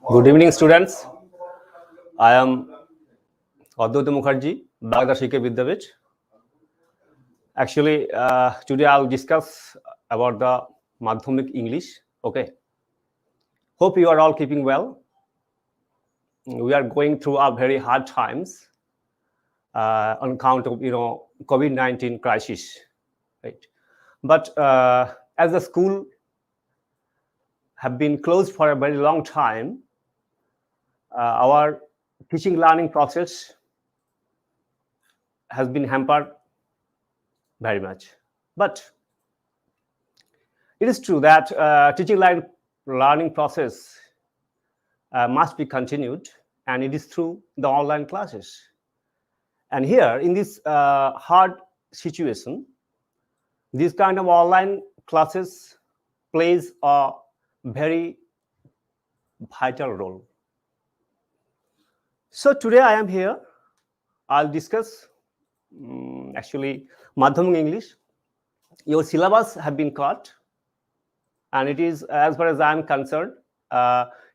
Good evening, students. I am Advaita Mukherjee, Baghdad Shike Vidyavich. Actually, today I'll discuss about the Madhyamik English. Okay. Hope you are all keeping well. We are going through our very hard times on account of COVID-19 crisis, right? But as the school have been closed for a very long time, our teaching learning process has been hampered very much. But it is true that teaching learning process must be continued, and it is through the online classes. And here, in this hard situation, this kind of online classes plays a very vital role. So today I am here. I'll discuss actually Madhyamik English. Your syllabus have been cut, and it is, as far as I am concerned,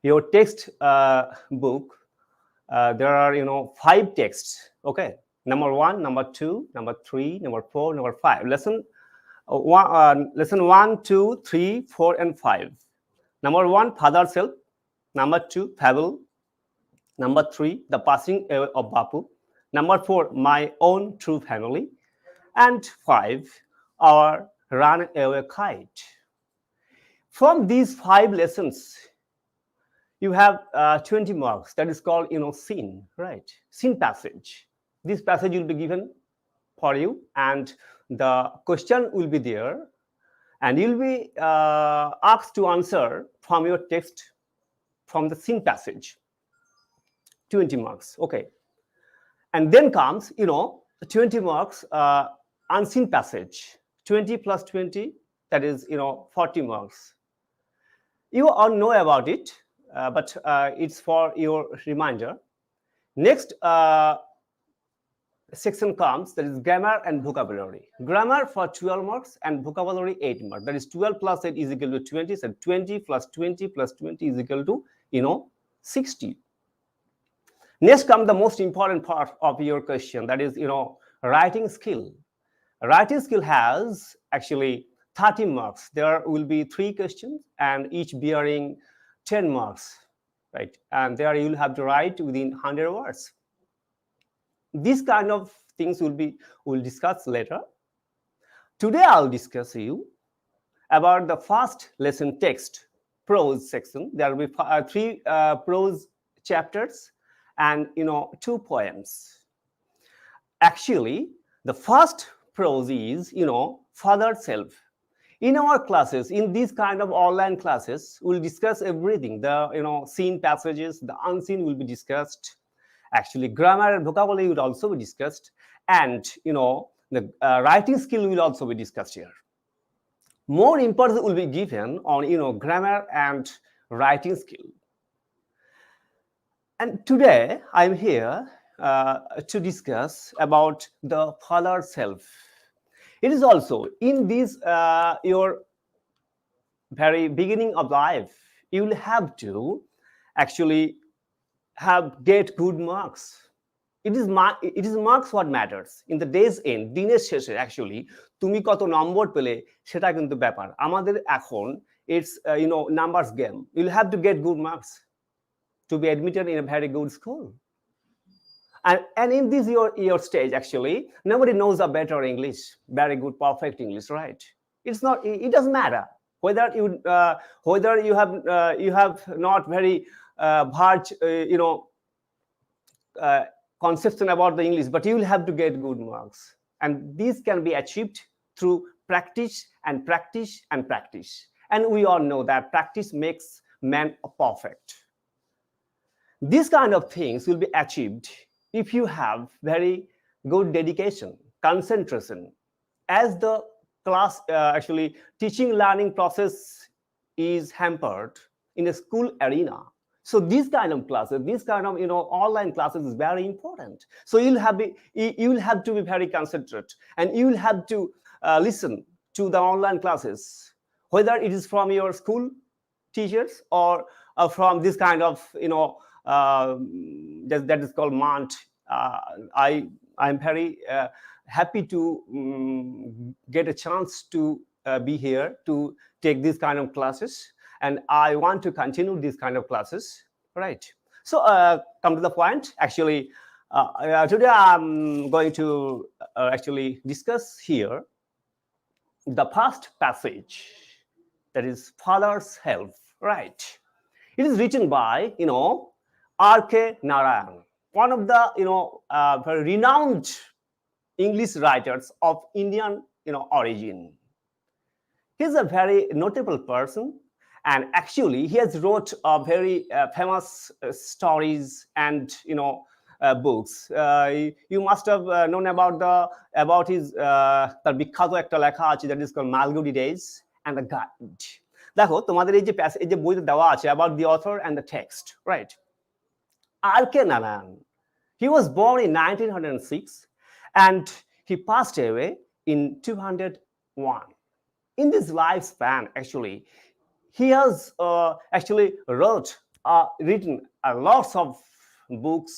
your text book. There are 5 texts. Okay, number 1, number 2, number 3, number 4, number 5. Lesson 1, 2, 3, 4, and 5. Number 1, Father Self. Number 2, Fable. Number 3, The Passing Away of Bapu. Number 4, My Own True Family. And 5, Our Runaway Kite. From these 5 lessons, you have 20 marks. That is called, scene, right? Scene passage. This passage will be given for you, and the question will be there, and you'll be asked to answer from your text from the scene passage. 20 marks, okay. And then comes, 20 marks unseen passage. 20 plus 20, that is, 40 marks. You all know about it, but it's for your reminder. Next section comes, that is grammar and vocabulary. Grammar for 12 marks and vocabulary 8 marks. That is 12 plus 8 is equal to 20. So 20 plus 20 plus 20 is equal to 60. Next comes the most important part of your question, that is writing skill. Writing skill has actually 30 marks. There will be 3 questions, and each bearing 10 marks, right? And there you'll have to write within 100 words. These kind of things we'll discuss later. Today I'll discuss you about the first lesson text, prose section. There will be 3 prose chapters and 2 poems. Actually, the first prose is Father Self. In our classes, in these kind of online classes, we'll discuss everything. The seen passages, the unseen will be discussed. Actually, grammar and vocabulary will also be discussed, and the writing skill will also be discussed here. More importance will be given on grammar and writing skill. And today I'm here to discuss about the Father Self. It is also in this your very beginning of life, you will have to actually get good marks. It is marks what matters. In the day's end, দিনের শেষে actually তুমি কত নম্বর পেলে সেটা কিন্তু ব্যাপার। আমাদের এখন it's numbers game. You'll have to get good marks to be admitted in a very good school. And in this your stage, actually, nobody knows a better English, very good, perfect English, right? It doesn't matter whether you have not very large conception about the English, but you will have to get good marks. And this can be achieved through practice and practice and practice. And we all know that practice makes man perfect. These kind of things will be achieved if you have very good dedication, concentration. As the class teaching learning process is hampered in a school arena, So these kind of classes, this kind of online classes is very important. So you will have to be very concentrated, and you will have to listen to the online classes, whether it is from your school teachers or from this kind of that is called MANT. I'm very happy to get a chance to be here to take these kind of classes, and I want to continue these kind of classes, right? So come to the point. Actually, today I'm going to actually discuss here the first passage, that is Father's Help, right? It is written by R.K. Narayan, one of the very renowned English writers of Indian origin. He's a very notable person, and actually he has wrote a very famous stories and books. You must have known about his তার বিখ্যাত একটা লেখা আছে, that is called Malgudi Days and the Guide. দেখো তোমাদের এই যে বইতে দেওয়া আছে about the author and the text, right? R.K. Narayan, he was born in 1906 and he passed away in 201. In this lifespan, actually, he has actually written lots of books.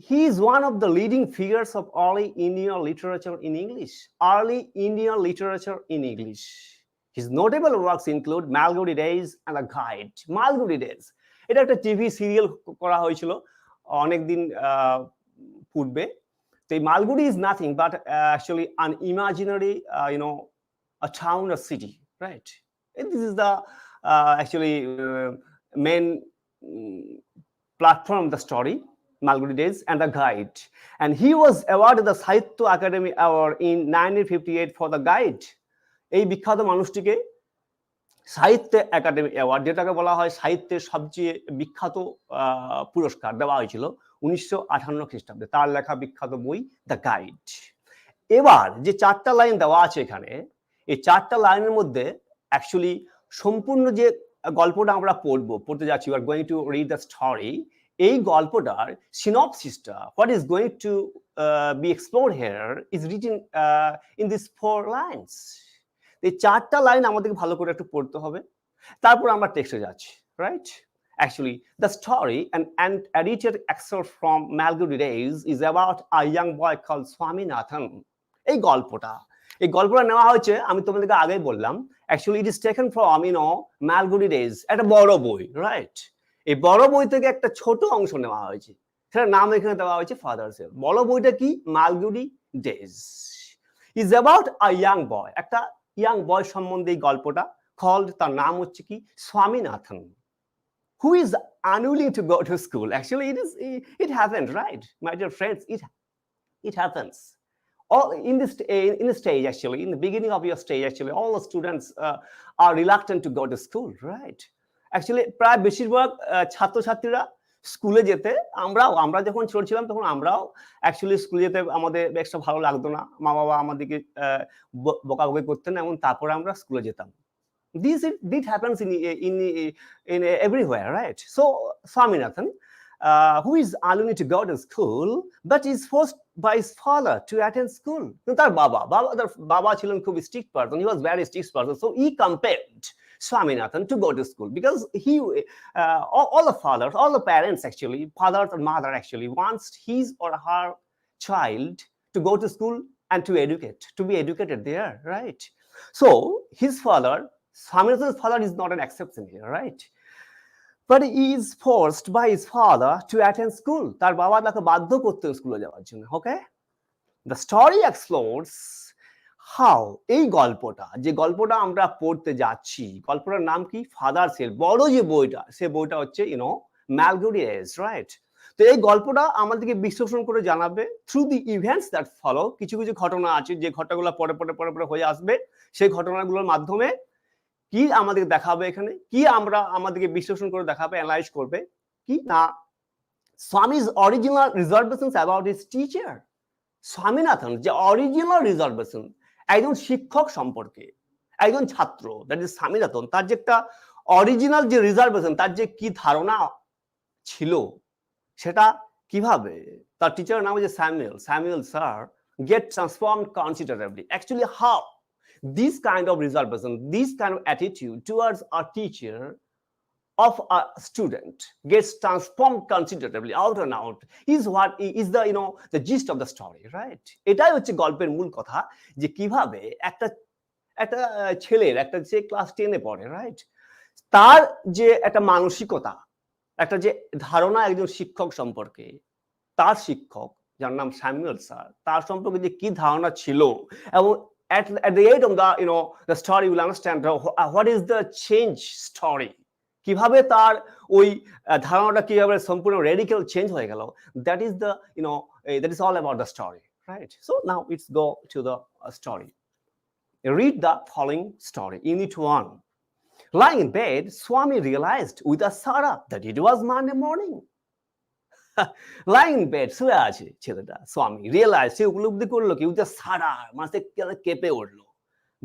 He is one of the leading figures of early Indian literature in English. His notable works include Malgudi Days and The Guide. Malgudi Days, এটা একটা TV serial করা হয়েছিল অনেকদিন পূর্বে। তো এই Malgudi is nothing but actually an imaginary a town or city, right? And this is the actually main platform of the story, Malgudi Days and The Guide. And he was awarded the Sahitya Academy Award in 1958 for The Guide. এই বিখ্যাত মানুষটিকে সাহিত্য academy award, যেটাকে বলা হয় সাহিত্যের সবচেয়ে বিখ্যাত পুরস্কার, দেওয়া হয়েছিল 1958 খ্রিস্টাব্দে তার লেখা বিখ্যাত বই দ্য গাইড। এবার যে চারটা লাইন দেওয়া আছে এখানে, এই চারটা লাইনের মধ্যে অ্যাকচুয়ালি সম্পূর্ণ যে গল্পটা আমরা পড়তে যাচ্ছি, we are going to read the story, এই গল্পটার সিনপসিসটা, what is going to be explored here is written in these 4 lines. এই চারটা লাইন আমাদেরকে ভালো করে একটু পড়তে হবে, তারপর আমরা টেক্সটে যাচ্ছি, right? Actually, the story and edited excerpt from Malgudi Days is about a young boy called Swaminathan. এই গল্পটা নেওয়া হয়েছে, আমি তোমাদেরকে আগেই বললাম, actually it is taken from Malgudi Days, একটা বড় বই, রাইট? এই বড় বই থেকে একটা ছোট অংশ নেওয়া হয়েছে, সেটার নাম এখানে দেওয়া হয়েছে ফাদার্স হেল্প। বড় বইটা কি? Malgudi Days is about a young boy, একটা ইয়াং বয় সম্বন্ধে এই গল্পটা, called, তার নাম হচ্ছে কি? Swaminathan, who is unwilling to go to school. Actually, it happens, right, my dear friends? It happens. All in the stage, actually, in the beginning of your stage, actually, all the students are reluctant to go to school, right? Actually, প্রায় বেশিরভাগ ছাত্রছাত্রীরা স্কুলে যেতে, আমরা যখন ছোট ছিলাম তখন আমরাও অ্যাকচুয়ালি স্কুলে যেতে আমাদের একটা ভালো লাগতো না, মা বাবা আমাদেরকে বকাবকি করতেন, এবং তারপরে আমরা স্কুলে যেতাম। This happens in everywhere, right? So Swaminathan, who is unwilling to go to school but is forced by his father to attend school. তার বাবা ছিলেন খুব strict person, he was very strict person, so he compelled Swaminathan to go to school because he all the parents, actually father and mother, actually wants his or her child to go to school and to be educated there, right? So his father, Swaminathan's father, is not an exception here, right? But he is forced by his father to attend school. তার বাবা তাকে বাধ্য করতেন স্কুলে যাওয়ার জন্য, okay? The story explores how এই যে গল্পটা আমরা পড়তে যাচ্ছি, গল্পটার নাম কি? Father's help. বড় যে বইটা, সে বইটা হচ্ছে Malgudi Days, right? তো এই গল্পটা আমাদেরকে বিশ্লেষণ করে জানাবে through the events that follow. কিছু ঘটনা আছে যে ঘটনাগুলো পরে হয়ে আসবে, সেই ঘটনাগুলোর মাধ্যমে কি আমাদের দেখাবে, এখানে কি আমাদেরকে বিশ্লেষণ করে দেখাবে, অ্যানালাইজ করবে কি না Swami's original reservations about his teacher. Swaminathan যে অরিজিনাল রিজার্ভেশন একজন শিক্ষক সম্পর্কে, একজন ছাত্র, দ্যাট ইজ Swaminathan, তার যে একটা অরিজিনাল যে রিজার্ভেশন তার যে কি ধারণা ছিল সেটা কিভাবে তার টিচারের নাম হচ্ছে Samuel sir get transformed considerably. Actually, how this kind of reservation, this kind of attitude towards a teacher of a student gets transformed considerably out and out is what is the the gist of the story, right? এটাই হচ্ছে গল্পের মূল কথা যে কিভাবে একটা একটা ছেলের একটা যে ক্লাস 10 এ পড়ে, রাইট, তার যে একটা মানসিকতা, একটা যে ধারণা একজন শিক্ষক সম্পর্কে, তার শিক্ষক যার নাম স্যামুয়েল স্যার, তার সম্পর্কে যে কি ধারণা ছিল, এবং at the end of the the story you will understand what is the change story, কিভাবে তার ওই ধারণাটা কিভাবে সম্পূর্ণ রেডিক্যাল চেঞ্জ হয়ে গেল, that is the that is all about the story, right? So now let's go to the story. Read the following story. Unit 1. Lying in bed, Swami realized with a sorrow that it was Monday morning. Lying in bed, শুয়ে আছে ছেলেটা, স্বামী realise, সে উপলব্ধি করলো কি, with সারা মাসে কেঁপে উঠলো,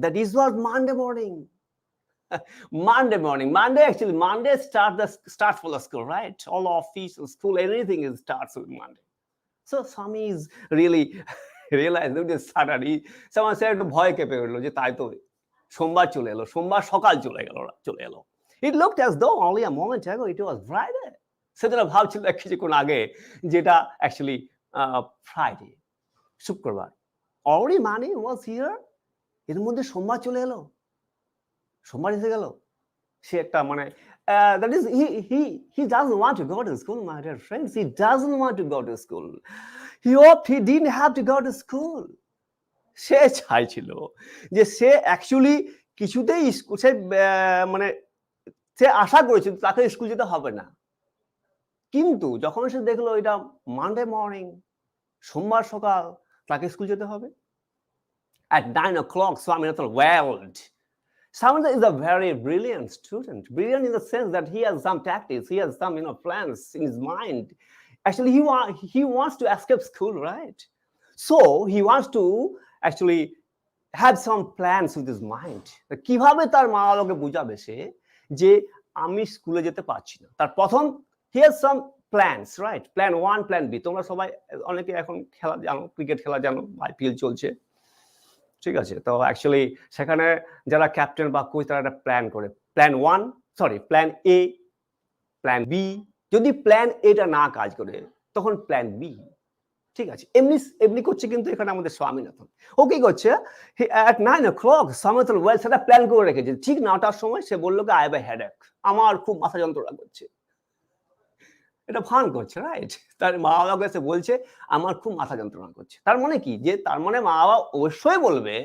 that this was Monday morning. Monday morning. Monday, actually, Monday start for the school, right? All office, school, anything is starts with Monday. So Swami is really realized that this Saturday, someone said একটু ভয় কেঁপে উঠলো যে তাই তো সোমবার চলে এলো, সোমবার সকাল চলে এলো. It looked as though only a moment ago it was Friday. সেটা ভাবছিল কিছুক্ষণ আগে যেটা অ্যাকচুয়ালি ফ্রাইডে, শুক্রবার। অলরেডি মানি ওয়াজ হিয়ার, এর মধ্যে সোমবার চলে এলো, সোমবার এসে গেল। সে একটা মানে that is he doesn't want to go to school, my dear friends. He doesn't want to go to school. He hoped he didn't have to go to school. সে চাইছিল যে সে অ্যাকচুয়ালি কিছুতেই সে মানে সে আশা করেছিল তাকে স্কুল যেতে হবে না, কিন্তু যখন সে দেখলো এটা মানডে মর্নিং, সোমবার সকাল, তাকে স্কুল যেতে হবে। At 9 o'clock, Swami thought, well, Swami is a very brilliant student. Brilliant in the sense that he has some tactics, he has some plans in his mind. Actually, he wants to escape school, right? So he wants to actually have some plans with his mind. কিভাবে তার মা বাবাকে বুঝাবে সে যে আমি স্কুলে যেতে পারছি না। তার প্রথম he has some plans, right? Plan 1, plan B. তোমরা সবাই অনেকে এখন খেলা জানো, ক্রিকেট খেলা জানো, আইপিএল চলছে, ঠিক আছে? তো অ্যাকচুয়ালি সেখানে যারা ক্যাপ্টেন বা কোচ তারা একটা প্ল্যান করে, plan 1, sorry plan A, plan B, যদি প্ল্যান এটা না কাজ করে তখন প্ল্যান বি, ঠিক আছে? এমনি করছে কিন্তু এখানে আমাদের স্বামীনাথন। ও কি করছে, at 9 o'clock স্বামীনাথন ওয়েল সেটা প্ল্যান করে রেখেছে, ঠিক 9টার সময় সে বললো কি আই হ্যাভ এ হেডেক, আমার খুব মাথা যন্ত্রণা করছে। এটা ফান করছে, রাইট? তার মা বাবা কাছে বলছে আমার খুব মাথা যন্ত্রণা করছে। তার মানে কি, যে তার মানে মা বাবা অবশ্যই বলবে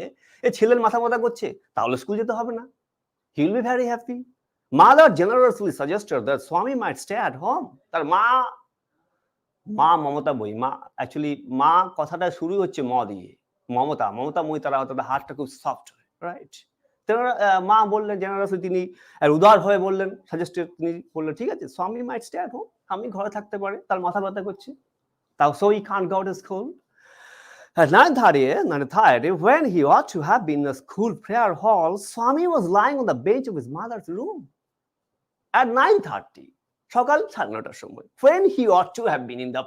এ ছেলের মাথা ব্যথা করছে, তাহলে স্কুল যেতে হবে না। He will be very happy. Mother generously suggested that Swami might stay at home. তার মা মমতা বই, মা অ্যাকচুয়ালি মা কথাটা শুরু হচ্ছে ম দিয়ে, মমতাময়ী, তারা তাদের হাতটা খুব সফট হয়, রাইট? মা বললেন জেনারেসলি, তিনি উদার হয়ে বললেন, সাজেস্টেড, তিনি বললেন ঠিক আছে স্বামী মাইট স্টে অ্যাট হোম, আমি ঘরে থাকতে পারে, তার মাথা ব্যথা করছে, তাও so he Kant go to school. At 9:30, when he ought to have been in the school prayer hall, Swami was lying on the bench of his mother's room. At 9:30, সকাল 9:30টার সময়, when he ought to have been in the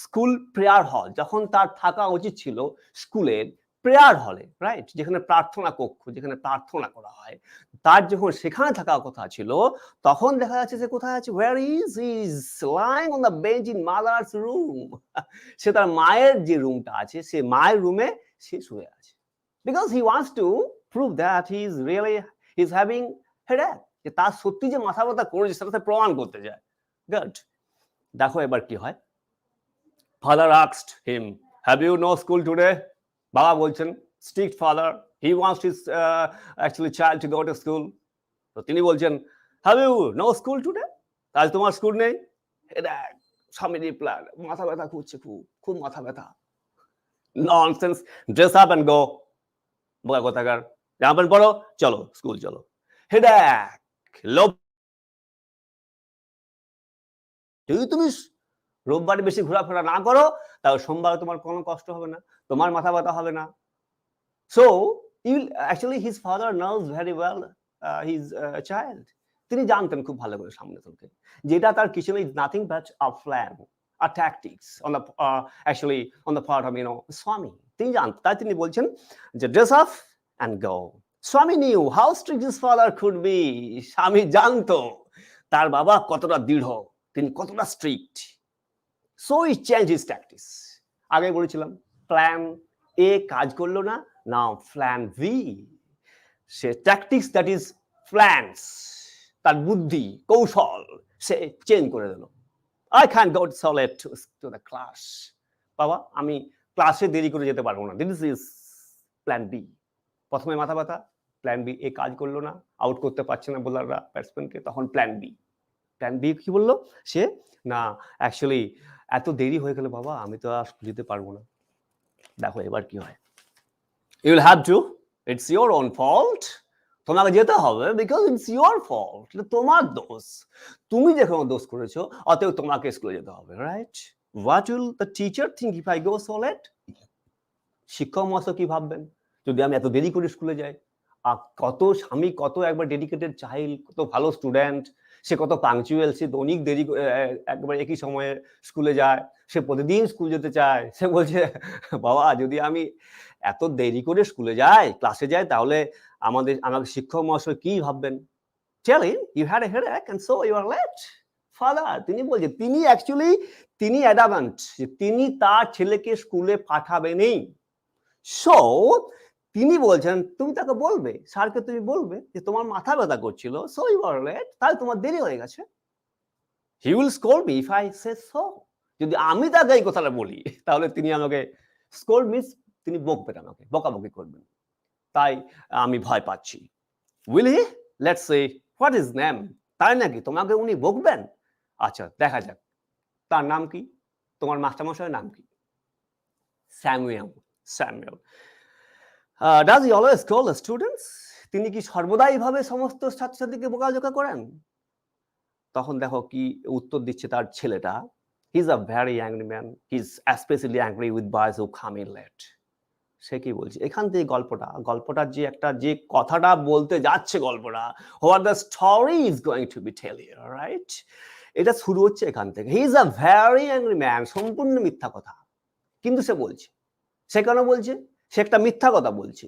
school prayer hall, যখন তার থাকা উচিত ছিল স্কুলের prayer হলে, right, যেখানে প্রার্থনা কক্ষ, যেখানে প্রার্থনা করা হয়, তার যখন সেখানে থাকার কথা ছিল, তখন দেখা যাচ্ছে যে কোথায় আছে, where is he is lying on the bench in mother's room. সে তার মায়ের যে রুমটা আছে, সে মায়ের রুমে সে শুয়ে আছে, because he wants to prove that he is having headache, যে তার সত্যি যে মাথা ব্যথা করেছে সেটা প্রমাণ করতে যায়। গুড। দেখো এবার কি হয়। Father asked him, have you no school today? বাবা বলছেন, strict father, he wants his actually child to go to school. তো তিনি বলছেন, have you no school today? আজ তোমার স্কুল নেই? এটা স্বামী রিপ্লাই, মাথা ব্যথা করছে, খুব মাথা ব্যথা। Nonsense, dress up and go. বোকা কোথাকার, জামা প্যান্ট পরো, চলো স্কুল চলো। হেডেক, লোভ। যদি তুমি রোববারে বেশি ঘোরাফেরা না করো, তাহলে সোমবারে তোমার কোনো কষ্ট হবে না, তোমার মাথা ব্যথা হবে না। So actually his father knows very well his child. তিনি জানতেন খুব ভালো করে সামনেতনকে, যেটা তার কিছু is nothing but a plan, a tactics on the actually on the part of স্বামী। তিনি জানতেন, তাই তিনি বলছেন যে dress up and go. Swami knew how strict his father could be. Swami জানতো তার বাবা কতটা দৃঢ়, তিনি কতটা strict. So he change his tactics. আগে বলেছিলাম প্ল্যান এ কাজ করলো না, নাও প্ল্যান ভি। সে ট্যাকটিক্স দ্যাট ইজ প্ল্যানস, তার বুদ্ধি কৌশল সে চেঞ্জ করে দিল। I can go so late to the class. বাবা আমি ক্লাসে দেরি করে যেতে পারবো না, দিস ইজ প্ল্যান বি। প্রথমে মাথা ব্যথা, প্ল্যান বি এ কাজ করলো না, আউট করতে পারছে না বোলাররা ব্যাটসম্যানকে, তখন প্ল্যান বি। প্ল্যান বি কি বললো সে, না অ্যাকচুয়ালি এত দেরি হয়ে গেলে বাবা আমি তো আর যেতে পারবো না। দেখো এবার কি হয়, you will have to, it's your own fault, তোমাকে যেতে হবে বিকজ ইটস ইওর ফল্ট, তোমার দোষ, তুমি যেখানে দোষ করেছো অতএব তোমাকে স্কুলে যেতে হবে, right? What will the teacher think if I go so late? শিক্ষক মহাশয় কি ভাববেন যদি আমি এত দেরি করে স্কুলে যাই? কত স্বামী, কত একবার ডেডিকেটেড চাইল্ড, কত ভালো স্টুডেন্ট, সে কত পাংচুয়াল, সে দৈনিক দেরি একবার একই সময়ে স্কুলে যায়, সে প্রতিদিন স্কুল যেতে চায়। সে বলছে বাবা যদি আমি এত দেরি করে স্কুলে যাই, ক্লাসে যাই, তাহলে আমাদের শিক্ষক মহাশয় কি ভাববেন? Tell him you had a headache and so you are late. Father তিনি বলছে, তিনি অ্যাকচুয়ালি তিনি অ্যাডামেন্ট, তিনি তার ছেলেকে স্কুলে পাঠাবেনই। সো তিনি বলছেন তুমি তাকে বলবে, স্যারকে তুমি বলবে যে তোমার মাথা ব্যথা করছিল, সো ইউ আর লেট, তাই তোমার দেরি হয়ে গেছে। He will scold me if I say so. যদি আমি তাকে এই কথাটা বলি তাহলে তিনি আমাকে স্কোল্ড মিন্স তিনি বকবেন, আমাকে বকাবকি করবেন, তাই আমি ভয় পাচ্ছি। Will he? Let's say what is name? তাই নাকি তোমাকে উনি বকবেন? আচ্ছা দেখা যাক তার নাম কি, তোমার মাস্টারমশাইয়ের নাম কি? Samuel. Samuel. Does he always call the students? তিনি কি সর্বদাই ভাবে সমস্ত ছাত্রছাত্রীকে বোকাঝোকা করেন? তখন দেখো কি উত্তর দিচ্ছে তার ছেলেটা, he is a very angry man, he is specially angry with boys who come in late. সে কি বলছে এখান থেকে গল্পটার যে একটা যে কথাটা বলতে যাচ্ছে, গল্পটা what the story is going to be tell you, right? এটা শুরু হচ্ছে এখান থেকে। He is a very angry man, সম্পূর্ণ মিথ্যা কথা কিন্তু সে বলছে। সে কেন বলছে? সে একটা মিথ্যা কথা বলছে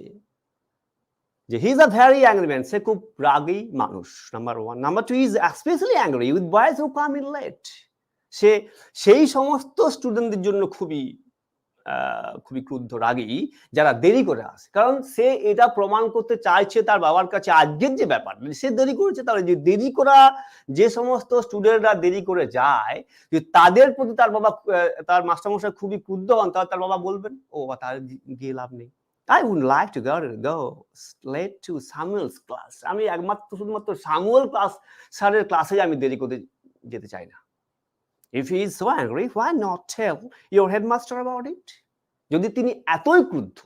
যে he is a very angry man, সে খুব রাগী মানুষ, number one. Number two, is specially angry with boys who come in late. সে সেই সমস্ত স্টুডেন্টদের জন্য খুবই ক্রুদ্ধ, রাগী যারা দেরি করে আসে। কারণ সে এটা প্রমাণ করতে চাইছে তার বাবার কাছে আজকের যে ব্যাপার, সে দেরি করেছে, তাহলে যে দেরি করা যে সমস্ত স্টুডেন্টরা দেরি করে যায়, যে তাদের প্রতি তার বাবা, তার মাস্টারমশাই খুবই ক্রুদ্ধ হন, তাহলে তার বাবা বলবেন ও বাবা তার গিয়ে লাভ নেই। I would like to go late to Samuel's class. আমি শুধুমাত্র সামুয়েল স্যারের ক্লাসে আমি দেরি করতে যেতে চাই না। If he is so angry, why not tell your headmaster about it? যদি তিনি এতই ক্রুদ্ধ,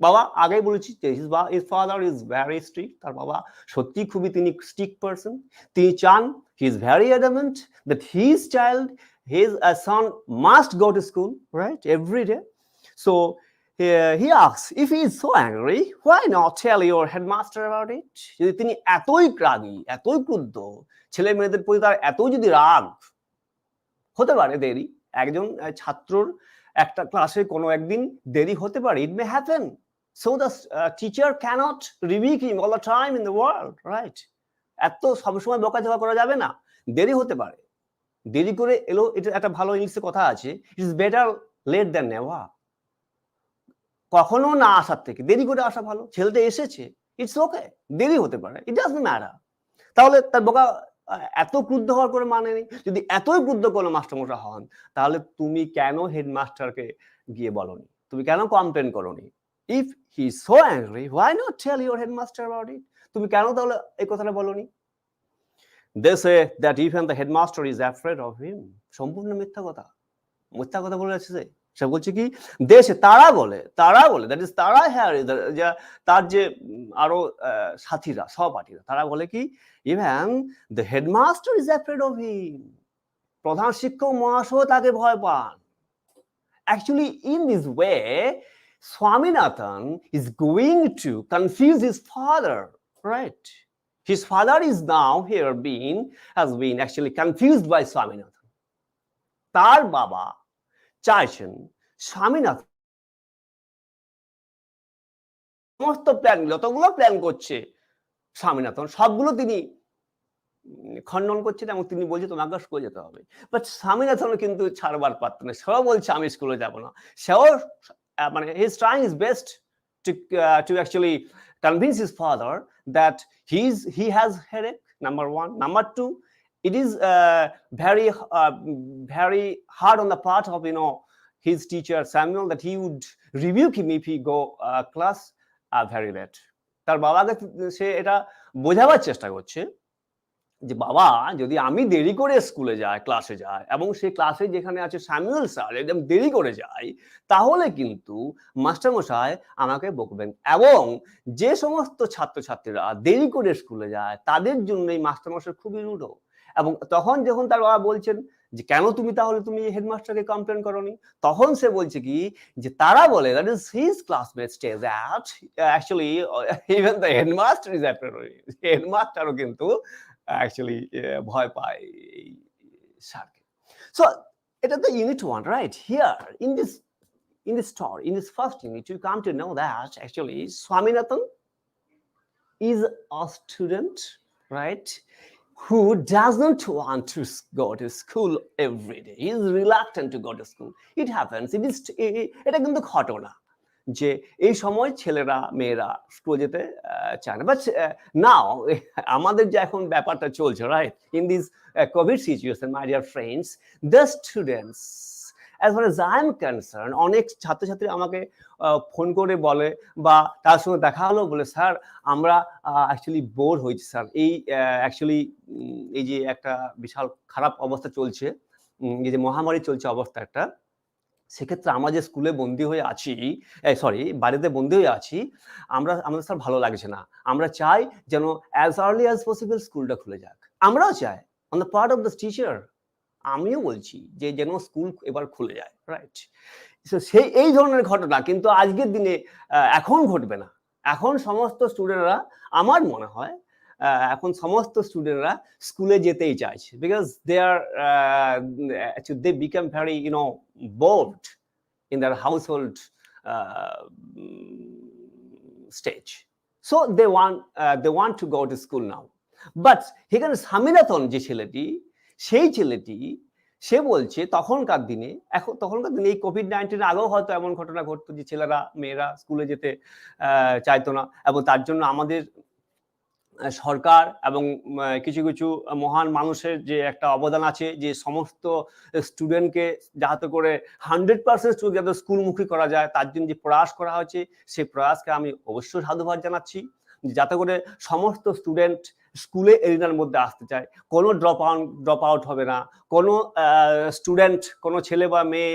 বাবা আগেই বলেছি যে his father is very strict, তার বাবা সত্যি খুবই তিনি স্ট্রিক্ট পারসন। তিনি চান, he is very adamant that his child, his son must go to school, right, every day. So he asks, if he is so angry, why not tell your headmaster about it? যদি তিনি এতই রাগী, এতই ক্রুদ্ধ, ছেলে মেয়েদের প্রতি তার এতই যদি রাগ, হতে পারে দেরি, একজন ছাত্রর একটা ক্লাসে কোনো একদিন দেরি হতে পারে, it may happen. So the teacher cannot rebuke him all the time in the world, right? এত সবসময় বকাঝকা করা যাবে না, দেরি হতে পারে। দেরি করে এলো, এটা একটা ভালো ইংলিশে কথা আছে, it is better late than never. কখনো না আসার থেকে দেরি করে আসা ভালো। ছেলেটা এসেছে, ইটস ওকে, দেরি হতে পারে, ইট ডাজন্ট ম্যাটার। তাহলে তার বকা এত ক্রুদ্ধ হওয়ার কোনো মানে নেই। যদি এতই ক্রুদ্ধ কোনো মাস্টারমশাই হন, তাহলে তুমি কেন হেডমাস্টারকে গিয়ে বলনি? তুমি কেন কমপ্লেন করনি? If he is so angry, why not tell your headmaster about it? তুমি কেন তাহলে এই কথাটা বলনি? They say that even the headmaster is afraid of him. সম্পূর্ণ মিথ্যা কথা, মিথ্যা কথা বলে যাচ্ছে। সে বলছে কি, দেশে তারা বলে দ্যাট ইজ তারা, হ্যাঁ তার যে আরো সাথীরা, সহপাঠীরা, তারা বলে কি, even the headmaster is afraid of হিম। প্রধান শিক্ষক মহাশয় তাকে ভয় পান। Actually in this way Swaminathan is going to confuse his father, right? His father is now here has been actually confused by Swaminathan. তার বাবা চাইছেন স্বামীনাথন সমস্ত প্ল্যান, যতগুলো প্ল্যান করছে স্বামীনাথন, সবগুলো তিনি খণ্ডন করছেন এবং তিনি বলছে তোমাকে স্কুলে যেতে হবে। বাট স্বামীনাথন কিন্তু ছাড়বার পারত না, সেও বলছে আমি স্কুলে যাব না। সেও মানে he is trying his best to actually convince his father that he has headache, number one. Number two, it is very hard on the part of his teacher Samuel that he would rebuke him if he go class very late. তার বাবাকে সে এটা বোঝাবার চেষ্টা করছে যে বাবা যদি আমি দেরি করে স্কুলে যাই, ক্লাসে যাই, এবং সেই ক্লাসে যেখানে আছে স্যামুয়েল স্যার একদম দেরি করে যাই, তাহলে কিন্তু মাস্টারমশাই আমাকে বকবেন। এবং যে সমস্ত ছাত্রছাত্রীরা দেরি করে স্কুলে যায় তাদের জন্য এই মাস্টারমশাই খুবই রূঢ়। এবং তখন যখন তার বাবা বলছেন যে কেন তুমি হেডমাস্টারকে কমপ্লেন করনি, তখন সে বলছে কি যে তারা বলে that is his classmates say that actually even the headmaster is afraid. হেডমাস্টারও কিন্তু actually ভয় পায় এই স্যারকে। So এটা তো unit 1, right? Here in this story, in this first unit, you come to know that actually Swaminathan is a student, right, who doesn't want to go to school every day. He is reluctant to go to school. It happens. এটা কিন্তু ঘটনা যে এই সময় ছেলেরা মেয়েরা school যেতে চায় না। বাট নাও আমাদের যে এখন ব্যাপারটা চলছে, right, in this Covid situation, my dear friends, the students as far age I am concern, অনেক ছাত্রছাত্রী আমাকে ফোন করে বলে বা তার সঙ্গে দেখা হলো, বলে স্যার আমরা অ্যাকচুয়ালি বোর হয়েছি স্যার, অ্যাকচুয়ালি এই যে একটা বিশাল খারাপ অবস্থা চলছে, এই যে মহামারী চলছে অবস্থা একটা, সেক্ষেত্রে আমরা যে স্কুলে বন্দী হয়ে আছি, বাড়িতে বন্দী হয়ে আছি, আমাদের স্যার ভালো লাগছে না, আমরা চাই যেন অ্যাজ আর্লি অ্যাজ পসিবল স্কুলটা খুলে যাক। আমরাও চাই on the part of the teacher, আমিও বলছি যে যেন স্কুল এবার খুলে যায়, রাইট। সেই এই ধরনের ঘটনা কিন্তু আজকের দিনে এখন ঘটবে না। এখন সমস্ত স্টুডেন্টরা, আমার মনে হয় এখন সমস্ত স্টুডেন্টরা স্কুলে যেতেই চাইছে, because they become very bored in their household stage, so they want to go to school now. But এখানে স্বামীনাথন যে ছেলেটি, সেই ছেলেটি সে বলছে তখনকার দিনে এই কোভিড-19 আগেও হয়তো এমন ঘটনা ঘটতো যে ছেলেরা মেয়েরা স্কুলে যেতে চাইতো না, এবং তার জন্য আমাদের সরকার এবং কিছু কিছু মহান মানুষের যে একটা অবদান আছে, যে সমস্ত স্টুডেন্টকে যাতে করে 100% যাতে স্কুলমুখী করা যায়, তার জন্য যে প্রয়াস করা হয়েছে, সেই প্রয়াসকে আমি অবশ্যই সাধুবাদ জানাচ্ছি, যাতে করে সমস্ত স্টুডেন্ট স্কুলে এরিনার মধ্যে আসতে চায়, কোনো ড্রপ আউট হবে না, কোনো স্টুডেন্ট, কোনো ছেলে বা মেয়ে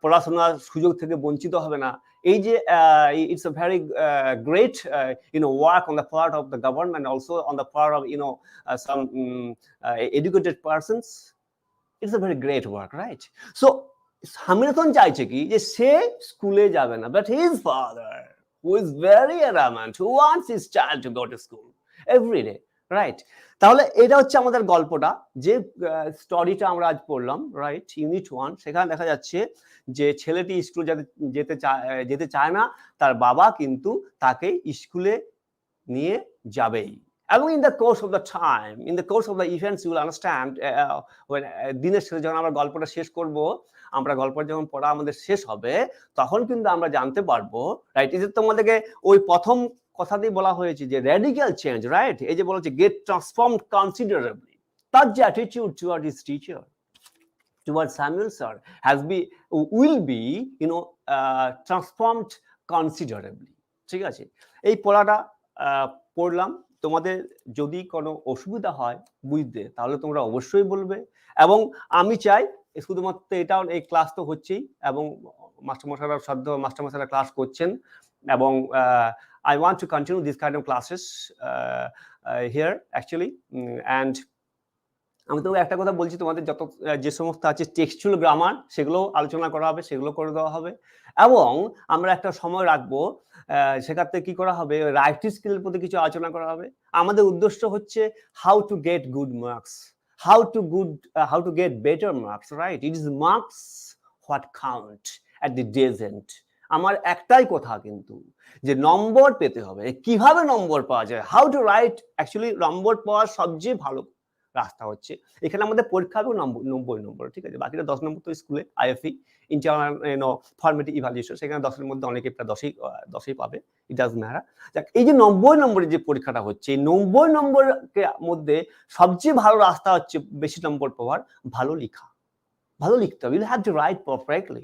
পড়াশোনার সুযোগ থেকে বঞ্চিত হবে না। এই যে it's a very great work on the part of the government, also on the part of some educated persons. It's a very great work, right? So Swaminathan চাইছে কি যে সে স্কুলে যাবে না, but his father, who is very adamant, who wants his child to go to school every day, right? তাহলে এটা হচ্ছে আমাদের গল্পটা, যে স্টোরিটা আমরা আজ পড়লাম, রাইট, ইউনিট 1। সেখানে দেখা যাচ্ছে যে ছেলেটি স্কুল যেতে চায় না, তার বাবা কিন্তু তাকে স্কুলে নিয়ে যাবেই। এবং in the course of the time, in the course of the events, you will understand, দিনের শেষে যখন আমরা গল্পটা শেষ করব, আমরা গল্পটা যখন পড়া আমাদের শেষ হবে, তখন কিন্তু আমরা জানতে পারবো, রাইট, এই যে তোমাদেরকে ওই প্রথম কথাতেই বলা হয়েছে যে রেডিক্যাল চেঞ্জ, রাইট, এই যে বলা হচ্ছে গেট ট্রান্সফর্মড কনসিডারেবলি, তার যে attitude toward his teacher, toward Samuel sir will be transformed considerably। ঠিক আছে, এই পড়াটা পড়লাম, তোমাদের যদি কোনো অসুবিধা হয় বুঝতে, তাহলে তোমরা অবশ্যই বলবে। এবং আমি চাই শুধুমাত্র এটাও, এই ক্লাস তো হচ্ছেই, এবং মাস্টারমশাইরা ক্লাস করছেন, এবং I want to continue this kind of classes here actually, and আমি তোমাকে একটা কথা বলছি, তোমাদের যত যে সমস্ত আছে টেক্সচুয়াল গ্রামার সেগুলো আলোচনা করা হবে, সেগুলো করে দেওয়া হবে, এবং আমরা একটা সময় রাখবো সেক্ষেত্রে কি করা হবে, রাইটিং স্কিলের প্রতি কিছু আলোচনা করা হবে। আমাদের উদ্দেশ্য হচ্ছে how to get good marks, how to get better marks, right? It is marks what count at the day's end. আমার একটাই কথা কিন্তু, যে নম্বর পেতে হবে। কিভাবে নম্বর পাওয়া যায়, হাউ টু রাইট, অ্যাকচুয়ালি নম্বর পাওয়ার সবচেয়ে ভালো রাস্তা হচ্ছে, এখানে আমাদের পরীক্ষা হবে 90 নম্বর, ঠিক আছে? বাকিটা 10 নম্বর তো স্কুলে আইএফই ইন্টারনাল ফরমেটিভ ইভালুয়েশন, সেখানে 10-এর মধ্যে অনেকে প্রায় 10ই পাবে, ইট ডাজ ম্যাটার। এই যে 90 নম্বরের যে পরীক্ষাটা হচ্ছে, এই 90 নম্বরের মধ্যে সবচেয়ে ভালো রাস্তা হচ্ছে বেশি নম্বর পাওয়ার, ভালো লেখা, ভালো লিখতে হবে। You have to write perfectly,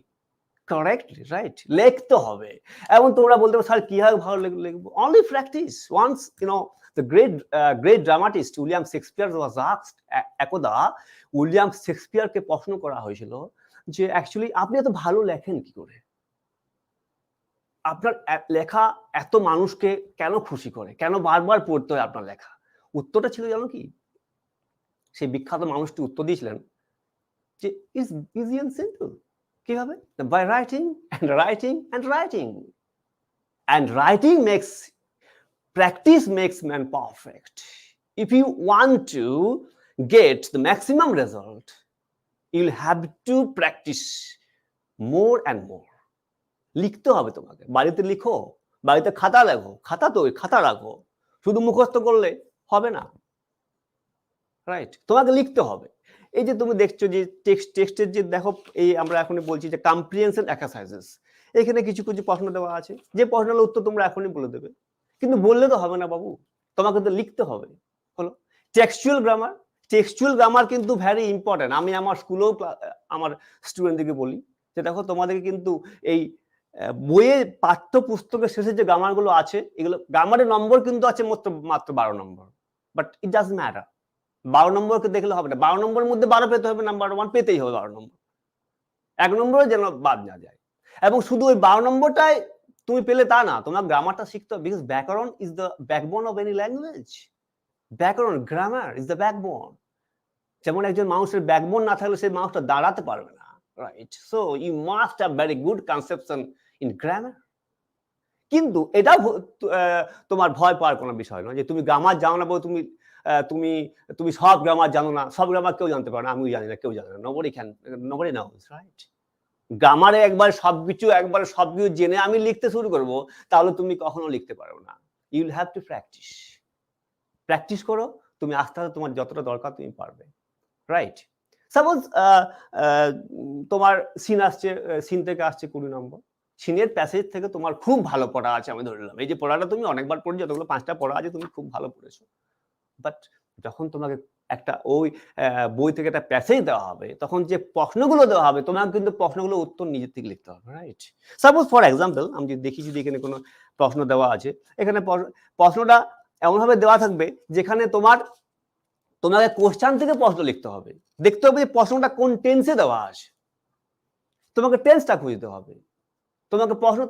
correctly, right? লিখতে হবে। এবং তোমরা বলতে পারো স্যার কিভাবে ভালো লিখবো? Only practice. Once the great dramatist William Shakespeare was asked, একদা উইলিয়াম শেক্সপিয়ারকে প্রশ্ন করা হয়েছিল যে অ্যাকচুয়ালি আপনি এত ভালো লেখেন কি করে, আপনার লেখা এত মানুষকে কেন খুশি করে, কেন বারবার পড়তে হয় আপনার লেখা? উত্তরটা ছিল জানো কি? সেই বিখ্যাত মানুষটি উত্তর দিয়েছিলেন যে ইজ ইজি এন্ড সিম্পল। কিভাবে? By writing and writing and writing, and writing makes practice makes man perfect. If you want to get the maximum result, you'll have to practice more and more. লিখতে হবে তোমাকে, বাড়িতে লিখো, বাড়িতে খাতা লেখো, খাতা রাখো, শুধু মুখস্থ করলে হবে না, রাইট? তোমাকে লিখতে হবে। এই যে তুমি দেখছো যে টেক্সটের যে দেখো, এই আমরা এখনই বলছি যে কম্প্রিহেনশন এক্সারসাইজেস, এখানে কিছু কিছু প্রশ্ন দেওয়া আছে, যে প্রশ্নের উত্তর তোমরা এখনই বলে দেবে, কিন্তু বললে তো হবে না বাবু, তোমাকে তো লিখতে হবে। হলো টেক্সচুয়াল গ্রামার কিন্তু ভেরি ইম্পর্টেন্ট। আমি আমার স্কুলেও আমার স্টুডেন্টদেরকে বলি যে দেখো, তোমাদেরকে কিন্তু এই বইয়ের পাঠ্যপুস্তকের শেষে যে গ্রামারগুলো আছে, এগুলো গ্রামারের নম্বর কিন্তু আছে মাত্র 12 নম্বর, বাট ইট ডাজ ম্যাটার। 12 নম্বরকে দেখলে হবে না, 12 নম্বরের মধ্যে 12 পেতে হবে, নাম্বার 1 পেতেই হবে 12 নম্বর, 1 নম্বরে যেন বাদ না যায়। এবং শুধু ওই 12 নম্বরটাই তুমি পেলে তা না, তোমার গ্রামারটা শিখতে হবে, বিকজ ব্যাকরণ is the backbone of any language. ব্যাকরণ, গ্রামার ইজ দ্য ব্যাকবোন। যেমন একজন মানুষের ব্যাকবোন না থাকলে সেই মানুষটা দাঁড়াতে পারবে না, right? So you must have very good conception in grammar. কিন্তু এটা তোমার ভয় পাওয়ার কোনো বিষয় নয় যে তুমি গ্রামার জানো না বলে তুমি তুমি সব গ্রামার জানো না। সব গ্রামার কেউ জানতে পারে না, আমিও জানি না, কেউ জানে না, nobody knows, right? গ্রামারে একবার সবকিছু জেনে আমি লিখতে শুরু করব, তাহলে তুমি কখনো লিখতে পারবে না। You will have to practice করো, তুমি আস্তে আস্তে তোমার যতটা দরকার তুমি পারবে, রাইট? সাপোজ তোমার সিন থেকে আসছে 20 নম্বর, সিনের প্যাসেজ থেকে তোমার খুব ভালো পড়া আছে, আমি ধরলাম এই যে পড়াটা তুমি অনেকবার পড়ছো, যতগুলো 5টা পড়া আছে তুমি খুব ভালো পড়েছো, বাট যখন তোমাকে একটা ওই বই থেকে একটা প্যাসেজ দেওয়া হবে, তখন যে প্রশ্নগুলো দেওয়া হবে, তোমাকে কিন্তু প্রশ্নগুলো উত্তর নিজের থেকে লিখতে হবে, রাইট? সাপোজ ফর এক্সাম্পল আমি যদি দেখি, যদি এখানে কোনো প্রশ্ন দেওয়া আছে, এখানে প্রশ্নটা এমনভাবে দেওয়া থাকবে যেখানে তোমাকে কোশ্চেন থেকে প্রশ্ন লিখতে হবে, দেখতে হবে যে প্রশ্নটা কোন টেন্সে দেওয়া আছে, তোমাকে টেন্সটা খুঁজতে হবে।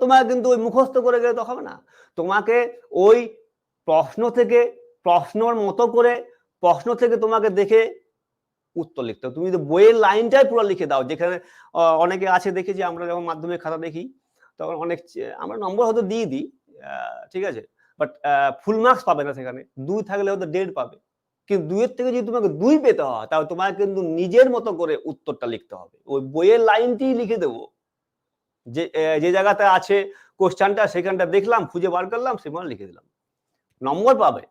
তোমাকে কিন্তু ওই মুখস্থ করে গেলে তো হবে না, তোমাকে ওই প্রশ্নর মতো করে প্রশ্ন থেকে তোমাকে দেখে উত্তর লিখতে হবে। তুমি যদি বইয়ের লাইনটাই পুরো লিখে দাও, যেখানে অনেকে আছে দেখেছি আমরা যখন মাধ্যমিক খাতা দেখি, তখন আমরা নম্বর হয়তো দিয়ে দিই, ঠিক আছে, বাট ফুল মার্কস পাবে না, সেখানে 2 থাকলে হয়তো 1.5 পাবে, কিন্তু 2-এর থেকে যদি তোমাকে 2 পেতে হয়, তাহলে তোমাকে কিন্তু নিজের মতো করে উত্তরটা লিখতে হবে। ওই বইয়ের লাইনটি লিখে দেবো, যে জায়গাতে আছে কোশ্চেনটা, সেখানটা দেখলাম, খুঁজে বার করলাম, সেখানে লিখে দিলাম, নম্বর পাবে,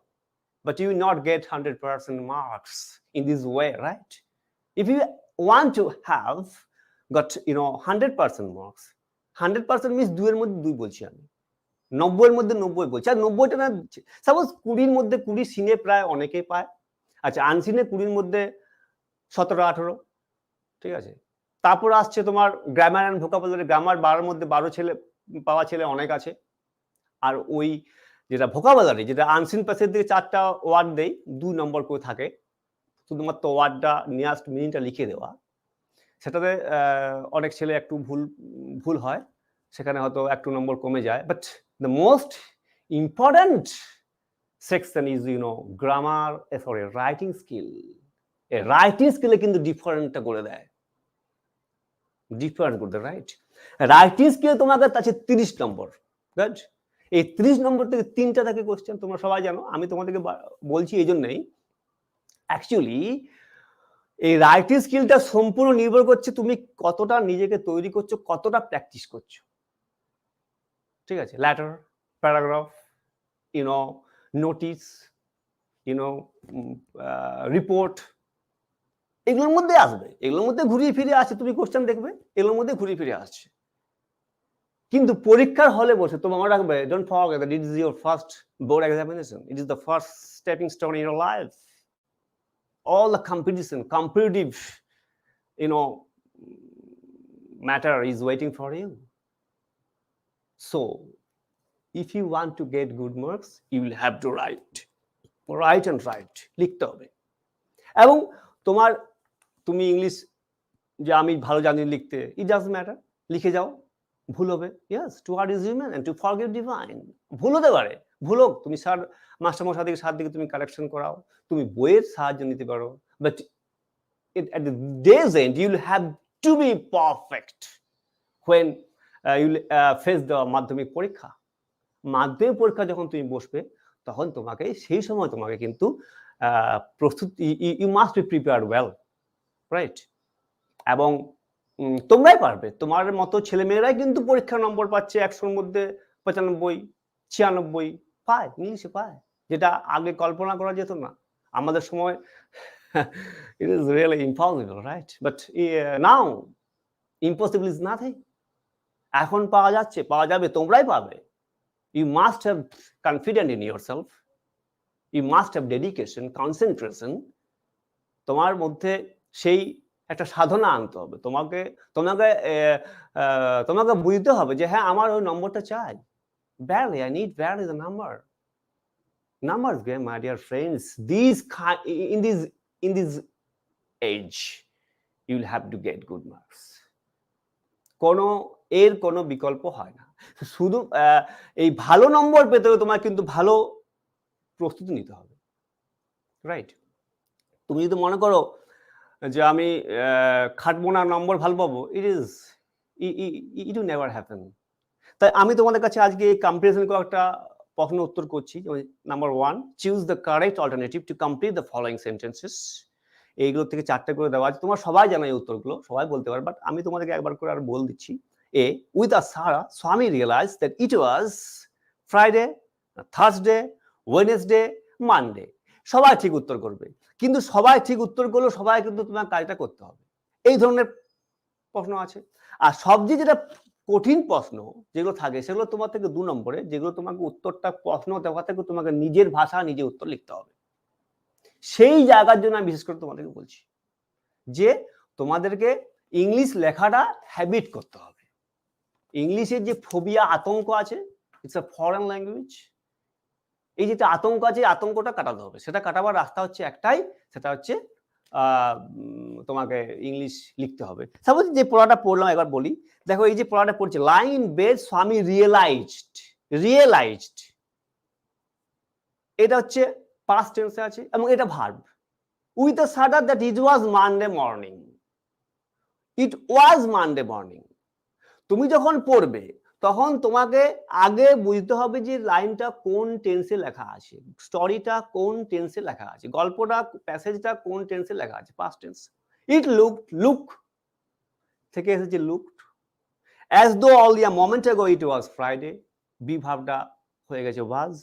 but you will not get 100% marks in this way, right? If you want to have got 100% marks, 100% means 2 এর মধ্যে 2 বলছি আমি, 90 এর মধ্যে 90 বলছি। আর 90টা না, সাপোজ 20-র মধ্যে 20 সিনে প্রায় অনেকেই পায়, আচ্ছা আনসিনে 20-র মধ্যে 17-18, ঠিক আছে। তারপর আসছে তোমার গ্রামার এন্ড ভোকাবুলারি, গ্রামার 12-এর মধ্যে 12 পাওয়া ছেলে অনেক আছে। আর ওই যেটা ভোকাবুলারি, যেটা আনসিন প্যাসেজ দিকে 4টা ওয়ার্ড দেই, 2 নম্বর করে থাকে, শুধুমাত্র ওয়ার্ডটা নিয়ারেস্ট মিনিংটা লিখে দেওয়া, সেটাতে অনেক ছেলে একটু ভুল হয়, সেখানে হয়তো 1 নম্বর কমে যায়। But the most important section is grammar, writing skill, writing স্কিলে কিন্তু ডিফারেন্টটা করে দেয়, ডিফারেন্ট করে দেয়, রাইট? রাইটিং স্কিলে তোমাকে আছে 30 নম্বর, রাইট? এই 30 নম্বর থেকে 3টা থাকে কোশ্চেন, তোমরা সবাই জানো, আমি তোমাদেরকে বলছি এই জন্যই। অ্যাকচুয়ালি এই রাইটিং স্কিলটা সম্পূর্ণ নির্ভর করছে তুমি কতটা নিজেকে তৈরি করছো, কতটা প্র্যাকটিস করছো, ঠিক আছে? Letter, paragraph, you know, notice, you know, report, এগুলোর মধ্যে আসবে, এগুলোর মধ্যে ঘুরিয়ে ফিরে আসছে, তুমি কোশ্চেন দেখবে এগুলোর মধ্যে ঘুরিয়ে ফিরে আসছে। কিন্তু পরীক্ষার হলে বসে তোমার মনে রাখবে, don't forget that it is your first board examination, it is the first stepping stone in your life. All the competitive, matter is waiting for you. So if you want to get good marks, you will have to write and write, লিখতে হবে। এবং তুমি English যে আমি ভালো জানি লিখতে, it doesn't matter, লিখে যাও, ভুল হবে, yes, to what is human and to forgive divine, ভুল হতে পারে, ভুল হোক, তুমি মাস্টারমশাই থেকে সার দিকে তুমি কারেকশন করাও, তুমি বইয়ের সাহায্য নিতে পারো, but at the day's end you'll have to be perfect when you'll face the মাধ্যমিক পরীক্ষা। মাধ্যমিক পরীক্ষা যখন তুমি বসবে তখন তোমাকে সেই সময় তোমাকে কিন্তু প্রস্তুতি, you must be prepared well, right? এবং তোমরাই পারবে, তোমার মতো ছেলে মেয়েরাই কিন্তু পরীক্ষার নম্বর পাচ্ছে 100-র মধ্যে 95, 96 পায়, ইংলিশে পায়, যেটা আগে কল্পনা করা যেত না আমাদের সময়। It is really impossible, right? But now impossible is nothing. এখন পাওয়া যাচ্ছে, পাওয়া যাবে, তোমরাই পাবে। You must have confidence in yourself, you must have dedication, concentration, তোমার মধ্যে সেই একটা সাধনা আনতে হবে, তোমাকে বুঝতে হবে যে হ্যাঁ আমার ওই নম্বরটা চাই, barely I need barely the numbers game, my dear friends. In this age you will have to get good marks, কোনো বিকল্প হয় না। শুধু এই ভালো নম্বর পেতে হলে তোমার কিন্তু ভালো প্রস্তুতি নিতে হবে, রাইট? তুমি যদি মনে করো যে আমি খাটবো না, নম্বর ভালো পাবো, it will never happen. তাই আমি তোমাদের কাছে আজকে এই কম্পারিজন করে একটা প্রশ্ন উত্তর করছি। Number 1, choose the correct alternative to complete the following sentences. এইগুলো থেকে 4টে করে দেওয়া আছে, তোমরা সবাই জানো এই উত্তরগুলো, সবাই বলতে পারবে, বাট আমি তোমাদেরকে একবার করে আর বল দিচ্ছি। A, with a Sarah, Swami realized that it was Friday, Thursday, Wednesday, Monday. সবাই ঠিক উত্তর করবে, কিন্তু সবাই ঠিক উত্তর করলেও সবাই কিন্তু তোমার কাজটা করতে হবে, এই ধরনের প্রশ্ন আছে। আর সবচেয়ে যেটা কঠিন প্রশ্ন যেগুলো থাকে সেগুলো তোমার থেকে 2 নম্বরে, যেগুলো তোমাকে উত্তরটা প্রশ্ন দেওয়া থেকে তোমাকে নিজের ভাষা নিজে উত্তর লিখতে হবে। সেই জায়গার জন্য আমি বিশেষ করে তোমাদেরকে বলছি যে তোমাদেরকে ইংলিশ লেখাটা হ্যাবিট করতে হবে। ইংলিশের যে ফোবিয়া, আতঙ্ক আছে, ইটস আ ফরেন ল্যাঙ্গুয়েজ, এই যেটা আতঙ্ক আছে, আতঙ্কটা কাটাতে হবে। সেটা কাটাবার রাস্তা হচ্ছে একটাই, সেটা হচ্ছে তোমাকে ইংলিশ লিখতে হবে। সাপোজ যে পড়াটা পড়লাম একবার বলি, দেখো এই যে পড়াটা পড়ছে, লাইন বেড স্বামী রিয়েলাইজড, এটা হচ্ছে পাস্ট টেন্সে আছে এবং এটা verb. With a সাডার that it was Monday morning, it was Monday morning. তুমি যখন পড়বে তখন তোমাকে আগে বুঝতে হবে যে লাইনটা কোন টেন্সে লেখা আছে, স্টোরিটা কোন টেন্সে লেখা আছে, গল্পটা, প্যাসেজটা কোন টেন্সে লেখা আছে, পাস্ট টেন্স। ইট লুক থেকে এসেছে looked, as though only a moment ago it was Friday, be ভার্বটা হয়ে গেছে was,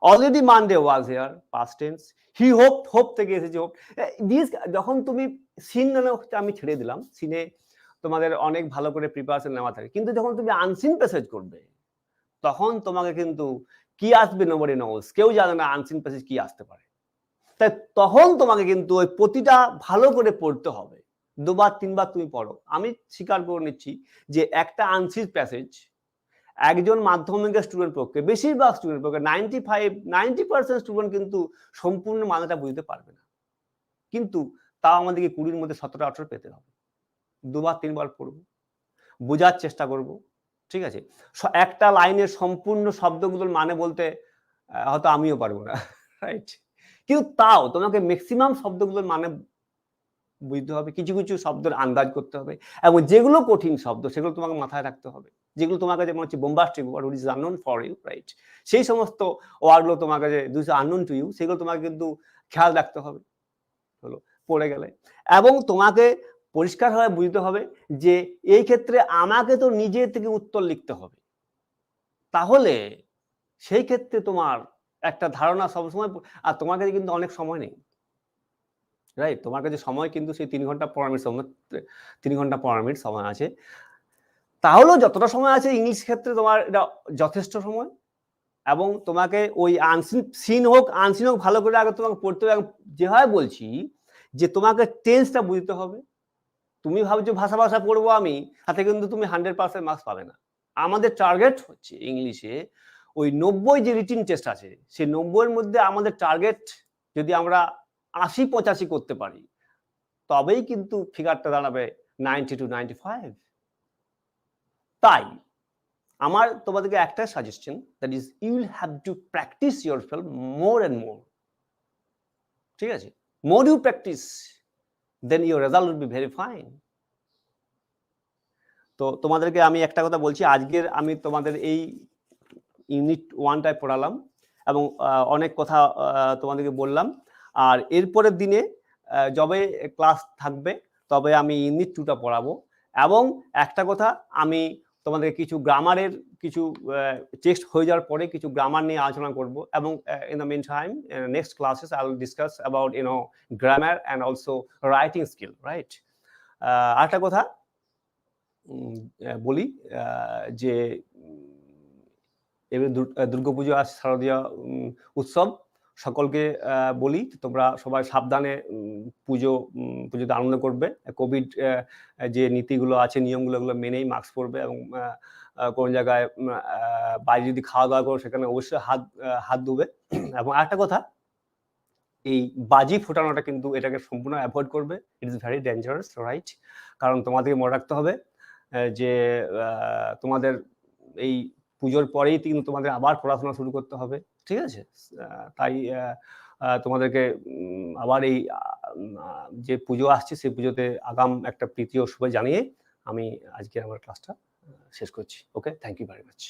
already Monday was here, past tense. He hope থেকে এসেছে হোপ। যখন তুমি সিন, আমি ছেড়ে দিলাম, সিনে তোমাদের অনেক ভালো করে প্রিপারেশন নেওয়া থাকে, কিন্তু যখন তুমি আনসিন প্যাসেজ করবে তখন তোমাকে কিন্তু কি আসবে নোবডি নোস, কেউ জানে না আনসিন প্যাসেজ কি আসতে পারে। তাই তখন তোমাকে কিন্তু ওই প্রতিটা ভালো করে পড়তে হবে, 2বার 3বার তুমি পড়ো। আমি স্বীকার করে নিচ্ছি যে একটা আনসিন প্যাসেজ একজন মাধ্যমিকের স্টুডেন্ট পক্ষে, বেশিরভাগ স্টুডেন্ট পক্ষে 90% স্টুডেন্ট কিন্তু সম্পূর্ণ মানেটা বুঝতে পারবে না, কিন্তু তাও আমাদেরকে 20-র মধ্যে 17-18 পেতে হবে। 2বার 3বার পড়বো, বোঝার চেষ্টা করব, ঠিক আছে? একটা লাইনের সম্পূর্ণ শব্দগুলোর মানে বলতে হয়তো আমিও পারবো না, রাইট? কিন্তু তাও তোমাকে ম্যাক্সিমাম শব্দগুলোর মানে বুঝতে হবে, কিছু কিছু শব্দের আন্দাজ করতে হবে, এবং যেগুলো কঠিন শব্দ সেগুলো তোমাকে মাথায় রাখতে হবে, যেগুলো তোমার কাছে মনে হচ্ছে bombastic word which is unknown for you, right, সেই সমস্ত ওয়ার্ডগুলো তোমার কাছে দুইস আননোন টু ইউ, সেগুলো তোমাকে কিন্তু খেয়াল রাখতে হবে হলো পড়ে গেলে। এবং তোমাকে পরিষ্কারভাবে বুঝতে হবে যে এই ক্ষেত্রে আমাকে তো নিজে থেকে উত্তর লিখতে হবে, তাহলে সেই ক্ষেত্রে তোমার একটা ধারণা সবসময়, আর তোমার কাছে কিন্তু অনেক সময় নেই, রাইট, তোমার কাছে সময় কিন্তু সেই 3 ঘন্টা 15 মিনিট সময়, 3 ঘন্টা 15 মিনিট সময় আছে। তাহলেও যতটা সময় আছে ইংলিশ ক্ষেত্রে তোমার এটা যথেষ্ট সময়, এবং তোমাকে ওই সিন হোক আনসিন হোক ভালো করে আগে তোমাকে পড়তে হবে। যেভাবে বলছি যে তোমাকে টেন্সটা বুঝতে হবে। তুমি ভাবছো ভাষা ভাষা পড়বো আমি, তাতে কিন্তু তুমি 100% মার্কস পাবে না। আমাদের টার্গেট হচ্ছে ইংলিশে ওই 90 যে রিটিন টেস্ট আছে, সেই 90-এর মধ্যে আমাদের টার্গেট যদি আমরা 80-85 করতে পারি, তবেই কিন্তু ফিগারটা দাঁড়াবে 90 to 95। তাই আমার তোমাদেরকে একটা suggestion, that is you will have to practice yourself more and more. ঠিক আছে, more you practice, then your result will be very fine. তো তোমাদেরকে আমি একটা কথা বলছি, আজকের আমি তোমাদের এই ইউনিট 1টায় পড়ালাম এবং অনেক কথা তোমাদেরকে বললাম। আর এরপরের দিনে যবে ক্লাস থাকবে তবে আমি ইউনিট 2টা পড়াবো। এবং একটা কথা, আমি তোমাদের কিছু গ্রামারের কিছু টেক্সট হয়ে যাওয়ার পরে কিছু গ্রামার নিয়ে আলোচনা করব, এবং in the mean time next classes I will discuss about grammar and also writing skill, right. আরেকটা কথা বলি, যে এবার দুর্গাপুজো আর শারদীয় উৎসব, সকলকে বলি তোমরা সবাই সাবধানে পুজোতে আনন্দ করবে। কোভিড যে নীতিগুলো আছে, নিয়মগুলো, এগুলো মেনেই মাস্ক পরবে, এবং কোন জায়গায় বাইরে যদি খাওয়া দাওয়া করো সেখানে অবশ্যই হাত ধুবে। এবং আরেকটা কথা, এই বাজি ফোটানোটা কিন্তু এটাকে সম্পূর্ণ অ্যাভয়েড করবে, it is very dangerous, right. কারণ তোমাদেরকে মনে রাখতে হবে যে তোমাদের এই পুজোর পরেই কিন্তু তোমাদের আবার পড়াশোনা শুরু করতে হবে, ঠিক আছে। তাই তোমাদেরকে আবার এই যে পুজো আসছে সেই পুজোতে আগাম একটা প্রীতি ও শুভ জানিয়ে আমি আজকে আমার ক্লাসটা শেষ করছি। ওকে, থ্যাংক ইউ ভেরি মাচ।